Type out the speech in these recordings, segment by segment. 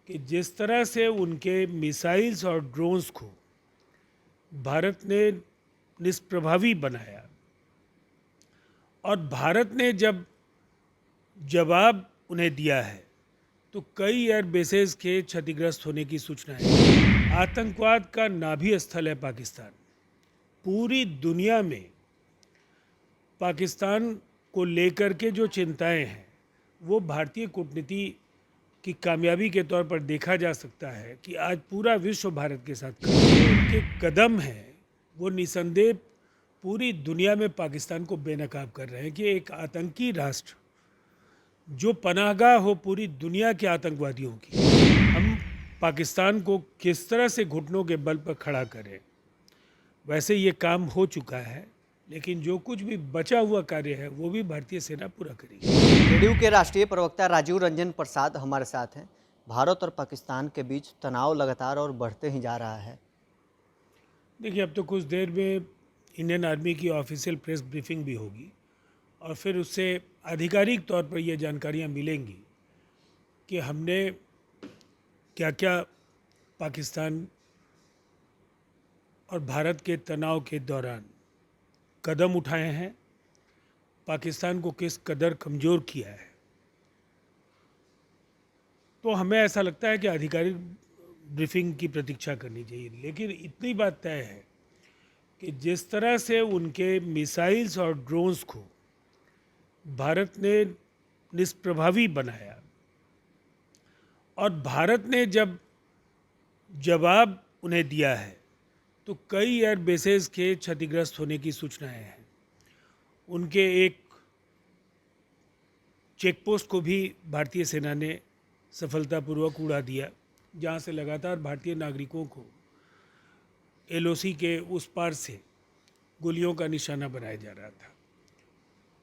कि जिस तरह से उनके मिसाइल्स और ड्रोन्स को भारत ने निष्प्रभावी बनाया और भारत ने जब जवाब उन्हें दिया है तो कई एयर बेसेस के क्षतिग्रस्त होने की सूचना है। आतंकवाद का नाभि स्थल है पाकिस्तान। पूरी दुनिया में पाकिस्तान को लेकर के जो चिंताएं हैं वो भारतीय कूटनीति की कामयाबी के तौर पर देखा जा सकता है कि आज पूरा विश्व भारत के साथ खड़ा है। उनके कदम हैं वो निसंदेह पूरी दुनिया में पाकिस्तान को बेनकाब कर रहे हैं कि एक आतंकी राष्ट्र जो पनाहगाह हो पूरी दुनिया के आतंकवादियों की, हम पाकिस्तान को किस तरह से घुटनों के बल पर खड़ा करें। वैसे ये काम हो चुका है, लेकिन जो कुछ भी बचा हुआ कार्य है वो भी भारतीय सेना पूरा करेगी। जेडीयू के राष्ट्रीय प्रवक्ता राजीव रंजन प्रसाद हमारे साथ हैं। भारत और पाकिस्तान के बीच तनाव लगातार और बढ़ते ही जा रहा है। देखिए, अब तो कुछ देर में इंडियन आर्मी की ऑफिशियल प्रेस ब्रीफिंग भी होगी और फिर उससे आधिकारिक तौर पर ये जानकारियाँ मिलेंगी कि हमने क्या क्या पाकिस्तान और भारत के तनाव के दौरान कदम उठाए हैं, पाकिस्तान को किस कदर कमज़ोर किया है। तो हमें ऐसा लगता है कि आधिकारिक ब्रीफिंग की प्रतीक्षा करनी चाहिए, लेकिन इतनी बात तय है कि जिस तरह से उनके मिसाइल्स और ड्रोन्स को भारत ने निष्प्रभावी बनाया और भारत ने जब जवाब उन्हें दिया है तो कई एयर बेसेस के क्षतिग्रस्त होने की सूचनाएं हैं। उनके एक चेक पोस्ट को भी भारतीय सेना ने सफलतापूर्वक उड़ा दिया, जहां से लगातार भारतीय नागरिकों को एलओसी के उस पार से गोलियों का निशाना बनाया जा रहा था।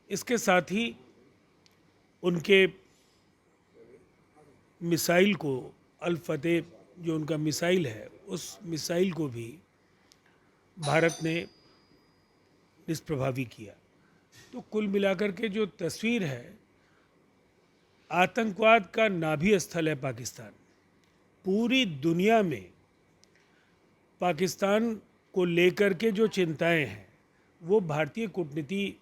इसके साथ ही उनके मिसाइल को अल फतेह, जो उनका मिसाइल है, उस मिसाइल को भी भारत ने निष्प्रभावी किया। तो कुल मिलाकर के जो तस्वीर है, आतंकवाद का नाभि स्थल है पाकिस्तान। पूरी दुनिया में पाकिस्तान को लेकर के जो चिंताएं हैं वो भारतीय कूटनीति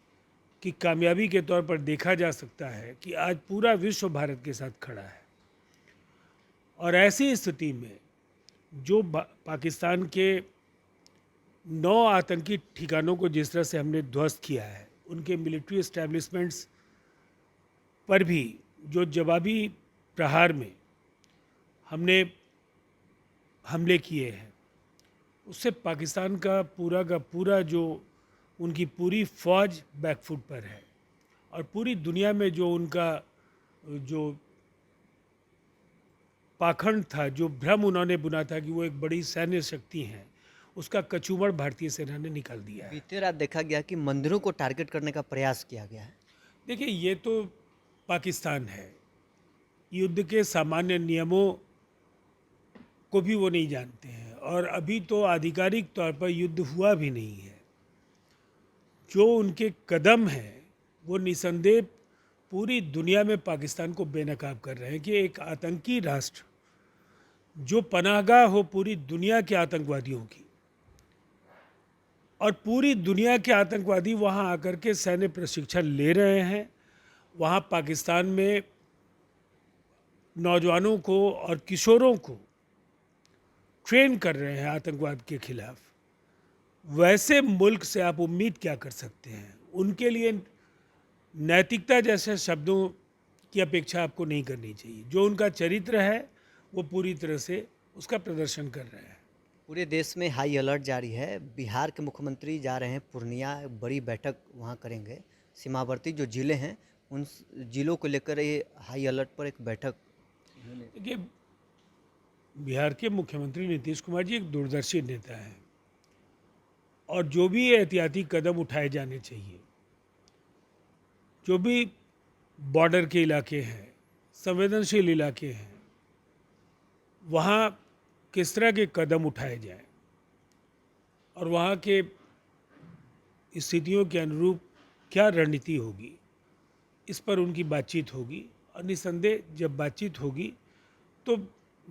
की कामयाबी के तौर पर देखा जा सकता है कि आज पूरा विश्व भारत के साथ खड़ा है। और ऐसी स्थिति में जो पाकिस्तान के 9 आतंकी ठिकानों को जिस तरह से हमने ध्वस्त किया है, उनके मिलिट्री एस्टैब्लिशमेंट्स पर भी जो जवाबी प्रहार में हमने हमले किए हैं, उससे पाकिस्तान का पूरा जो उनकी पूरी फौज बैकफुट पर है और पूरी दुनिया में जो उनका जो पाखंड था, जो भ्रम उन्होंने बुना था कि वो एक बड़ी सैन्य शक्ति हैं, उसका कचूमड़ भारतीय सेना ने निकाल दिया है। बीते रात देखा गया कि मंदिरों को टारगेट करने का प्रयास किया गया है। देखिए, ये तो पाकिस्तान है। युद्ध के सामान्य नियमों को भी वो नहीं जानते हैं और अभी तो आधिकारिक तौर पर युद्ध हुआ भी नहीं है। जो उनके कदम हैं वो निसंदेह पूरी दुनिया में पाकिस्तान को बेनकाब कर रहे हैं कि एक आतंकी राष्ट्र जो पनाहगाह हो पूरी दुनिया के आतंकवादियों की, और पूरी दुनिया के आतंकवादी वहां आकर के सैन्य प्रशिक्षण ले रहे हैं। वहां पाकिस्तान में नौजवानों को और किशोरों को ट्रेन कर रहे हैं आतंकवाद के खिलाफ। वैसे मुल्क से आप उम्मीद क्या कर सकते हैं? उनके लिए नैतिकता जैसे शब्दों की अपेक्षा आपको नहीं करनी चाहिए। जो उनका चरित्र है वो पूरी तरह से उसका प्रदर्शन कर रहे हैं। पूरे देश में हाई अलर्ट जारी है। बिहार के मुख्यमंत्री जा रहे हैं पूर्णिया, बड़ी बैठक वहाँ करेंगे। सीमावर्ती जो जिले हैं उन जिलों को लेकर ये हाई अलर्ट पर एक बैठक। देखिए, बिहार के मुख्यमंत्री नीतीश कुमार जी एक दूरदर्शी नेता हैं और जो भी एहतियाती कदम उठाए जाने चाहिए, जो भी बॉर्डर के इलाके हैं, संवेदनशील इलाके हैं, वहाँ किस तरह के कदम उठाए जाएं और वहाँ के स्थितियों के अनुरूप क्या रणनीति होगी, इस पर उनकी बातचीत होगी। और निसंदेह जब बातचीत होगी तो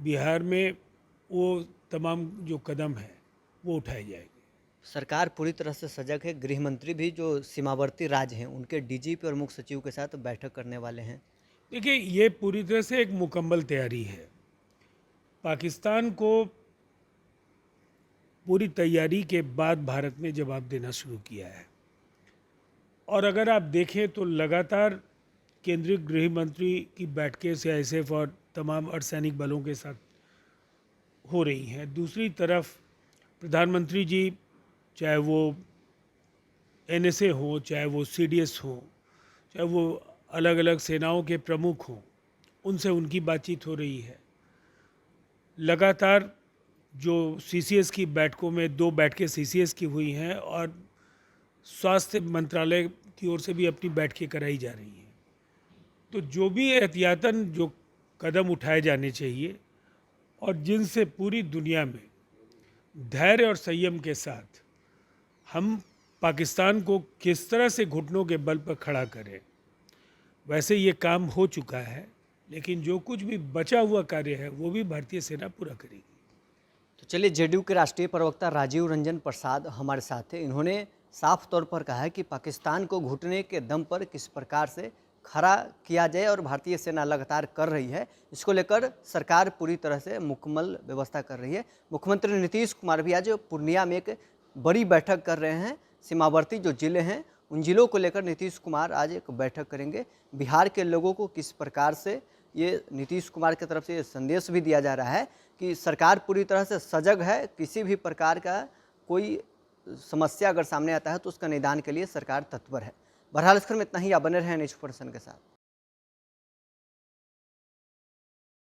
बिहार में वो तमाम जो कदम है वो उठाए जाएंगे। सरकार पूरी तरह से सजग है। गृह मंत्री भी जो सीमावर्ती राज्य हैं उनके डीजीपी और मुख्य सचिव के साथ बैठक करने वाले हैं। देखिए, ये पूरी तरह से एक मुकम्मल तैयारी है। पाकिस्तान को पूरी तैयारी के बाद भारत ने जवाब देना शुरू किया है। और अगर आप देखें तो लगातार केंद्रीय गृह मंत्री की बैठकें सीआईएसएफ और तमाम अर्धसैनिक बलों के साथ हो रही हैं। दूसरी तरफ प्रधानमंत्री जी, चाहे वो एनएसए हो, चाहे वो सीडीएस हो, चाहे वो अलग अलग सेनाओं के प्रमुख हों, उनसे उनकी बातचीत हो रही है। लगातार जो सीसीएस की बैठकों में 2 बैठकें सीसीएस की हुई हैं और स्वास्थ्य मंत्रालय की ओर से भी अपनी बैठकें कराई जा रही हैं। तो जो भी एहतियातन जो कदम उठाए जाने चाहिए और जिनसे पूरी दुनिया में धैर्य और संयम के साथ हम पाकिस्तान को किस तरह से घुटनों के बल पर खड़ा करें, वैसे ये काम हो चुका है। लेकिन जो कुछ भी बचा हुआ कार्य है वो भी भारतीय सेना पूरा करेगी। तो चलिए, जेडीयू के राष्ट्रीय प्रवक्ता राजीव रंजन प्रसाद हमारे साथ थे। इन्होंने साफ तौर पर कहा है कि पाकिस्तान को घुटने के दम पर किस प्रकार से खड़ा किया जाए और भारतीय सेना लगातार कर रही है, इसको लेकर सरकार पूरी तरह से मुकम्मल व्यवस्था कर रही है। मुख्यमंत्री नीतीश कुमार भी आज पूर्णिया में एक बड़ी बैठक कर रहे हैं। सीमावर्ती जो जिले हैं उन जिलों को लेकर नीतीश कुमार आज एक बैठक करेंगे। बिहार के लोगों को किस प्रकार से ये नीतीश कुमार की तरफ से ये संदेश भी दिया जा रहा है कि सरकार पूरी तरह से सजग है। किसी भी प्रकार का कोई समस्या अगर सामने आता है तो उसका निदान के लिए सरकार तत्पर है। बहरहाल इस क्रम में इतना ही। आप बने रहें न्यूज़ 24 के साथ।